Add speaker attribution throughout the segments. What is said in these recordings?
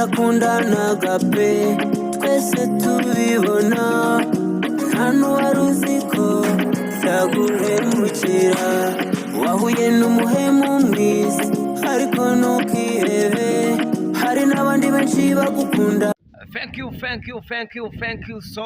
Speaker 1: barakundanaga pe twese tubibona nta n'uwari uzi ko byaguhemukira wahuye n'umuhemu mwiza ariko ntukihebe hari n'abandi benshi bagukunda.
Speaker 2: Thank you so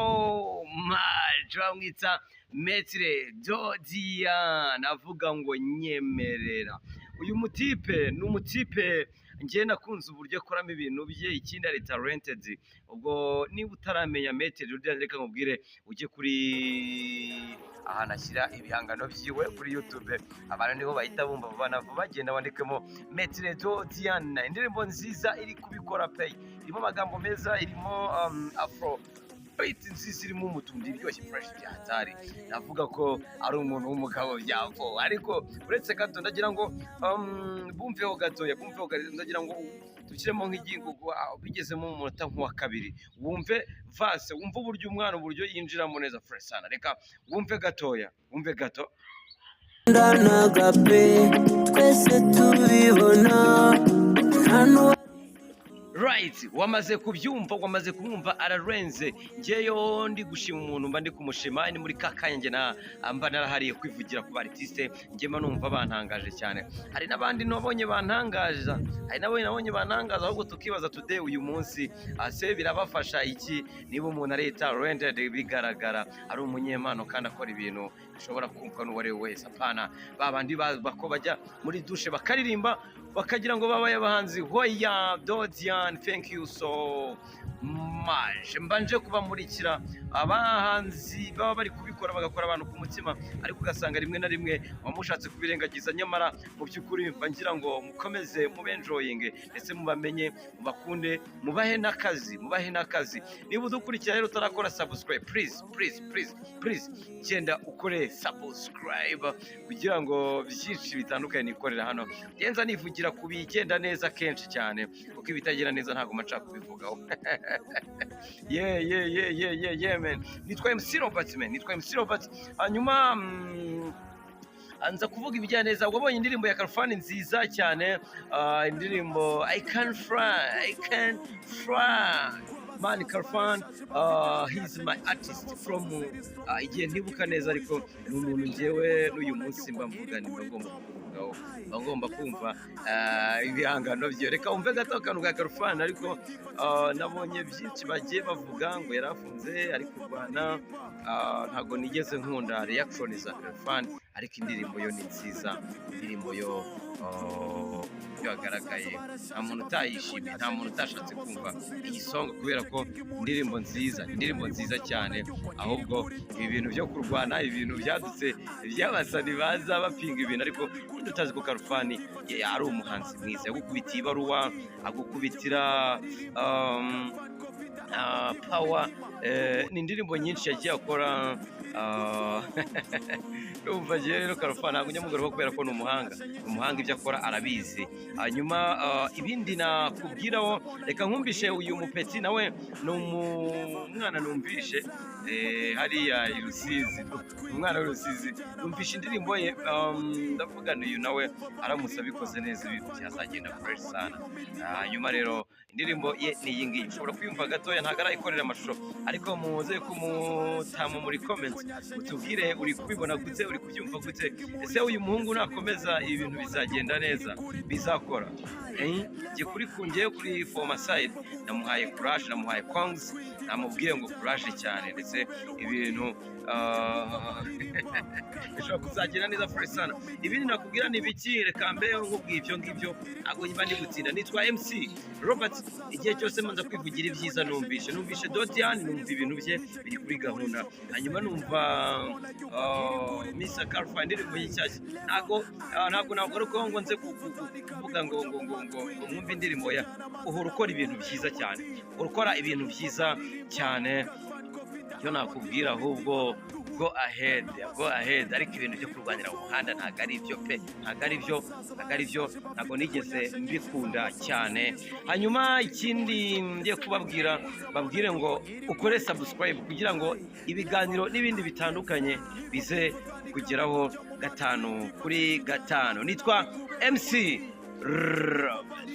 Speaker 2: much. Bamwita Maître Dodian avuga ngo nyemerera. Uyu mutipe ni umutipe njye nakunze uburyo akoramo ibintu bye, ikindi ari talented. Ubwo niba utaramenya Maître Dodian reka nkubwire ujye kuri ahantu ashyira ibihangano byiwe kuri YouTube, abantu niho bahita bumva bagenda bandikemo Maître Dodian. Indirimbo nziza iri kubikora pay, irimo amagambo meza, irimo afro beat nziza, irimo umutundi iryoshye fresh byatari. Navuga ko ari umuntu w'umugabo byavo, ariko uretse gato ndagira ngo bumveho gatoya, ndagira ngo dushyiremo nk'igingo bigezemo mu munota nk'uwa kabiri, wumve vase, wumve uburyo umwana uburyo yinjiramo neza fresh sana. Reka wumve gatoya, wumve gato.
Speaker 1: Ndanaga pe twese tubibona nta
Speaker 2: Right, wamaze kubyumva, wamaze kumwumva ararenze. Ngeyo ndi gushima umuntu mba ndi kumushima, ni muri kakanya nge mba narahariye kwivugira ku artiste, ngema numva bantangaje cyane. Hari n'abandi nabonye bantangaza, ahubwo tukibaza today uyu munsi ase birabafasha iki niba umuntu ari talented bigaragara ari umunyempano kandi akora ibintu bishobora kumva n'uwari wese. Apana babandi bako bajya muri dushe bakaririmba bakagira ngo babaye abahanzi. Hoya Dodian, thank you so much. Mbanje kubamurikira abahanzi baba bari kubikora bagakora abantu ku mutima, ariko ugasanga rimwe na rimwe wamushatse kubirengagiza, nyamara mu by'ukuri mbangira ngo mukomeze mube enjoying ndetse mubamenye, mubakunde, mubahe n'akazi. Niba udukurikira rero utarakora subscribe, please genda ukore subscribe kugira ngo byinshi bitandukanye nikorera hano genza nivugira ku bigenda neza kenshi cyane, kuko ibitagira neza ntago maca kubivugaho. Yeah man, nitwa MC Robert. Hanyuma anza kuvuga ibijyanye neza. Wabonye indirimbo ya Khalfan nziza cyane, indirimbo I can fly man. Khalfan he's my artist from igihe ntibuka neza, ariko ni umuntu njyewe n'uyu munsi mba mvuga ni bagomba kumva ibihangano bye. Reka umve gato akantu ka Khalfan, ariko nabonye byinshi bagiye bavuga ngo yarafunze ari kurwana, ntago nigeze nkunda reaction za Khalfan, ariko indirimbo yo ni nziza, indirimbo yo yagaragaye, nta muntu utayishimiye, nta muntu utashatse kumva iyi song, kubera ko indirimbo nziza cyane. Ahubwo ibi bintu byo kurwana, ibintu byadutse by'abasani baza bapinga ibintu, ariko tutazi ko Khalfan ari umuhanzi mwiza, yagukubitiye ibaruwa, agukubitira power, ni indirimbo nyinshi yagiye akora. Umva rero Khalfan ntabwo nyamugaruka kubera ko ni umuhanga ibyo akora arabizi. Hanyuma ibindi nakubwiraho, reka nkumvishe uyu mupeti nawe ni umwana numvishe hariya i Rusizi, umwana w'Urusizi, numvishe indirimbo ye, ndavuga uyu nawe aramutse abikoze neza ibintu byazagenda fresh sana. Hanyuma rero indirimbo ye ni iyi ngiyi, ushobora kuyumva gatoya, ntabwo arayikorera amashusho, ariko muze kumutamu muri comments utubwire uri kubibona gute, uri kubyumva gute, ese uyu muhungu nakomeza ibintu bizagenda neza, bizakora. Ngiye kuri former side namuhaye courage, namuhaye kongs, namubwiye ngo courage cyane, ndetse ibintu bishobora kuzagenda neza fresh sana. Ibindi nakubwira ni biki, reka mbeho nkubwiye ngibyo ntabwo nyuma ndi gutsinda. Nitwa MC Robert, igihe cyose manza kwivugira ibyiza numvishe Dodian, numva ibintu bye biri kuri gahunda. Hanyuma numva Mr Khalfan indirimbo y'ishyashya, ntabwo navuga ngo nze kuvuga ngo mwumve indirimbo ya, uhora ukora ibintu byiza cyane, ukora ibintu byiza cyane. Cyo nakubwira ahubwo go ahead, ariko ibintu byo kurwanira umuhanda ntabwo ari byo, ntabwo nigeze mbikunda cyane. Hanyuma ikindi ngiye kubabwira, babwire ngo ukore subscribe kugira ngo ibiganiro n'ibindi bitandukanye bize kugeraho 5 kuri 5. Nitwa MC Robert.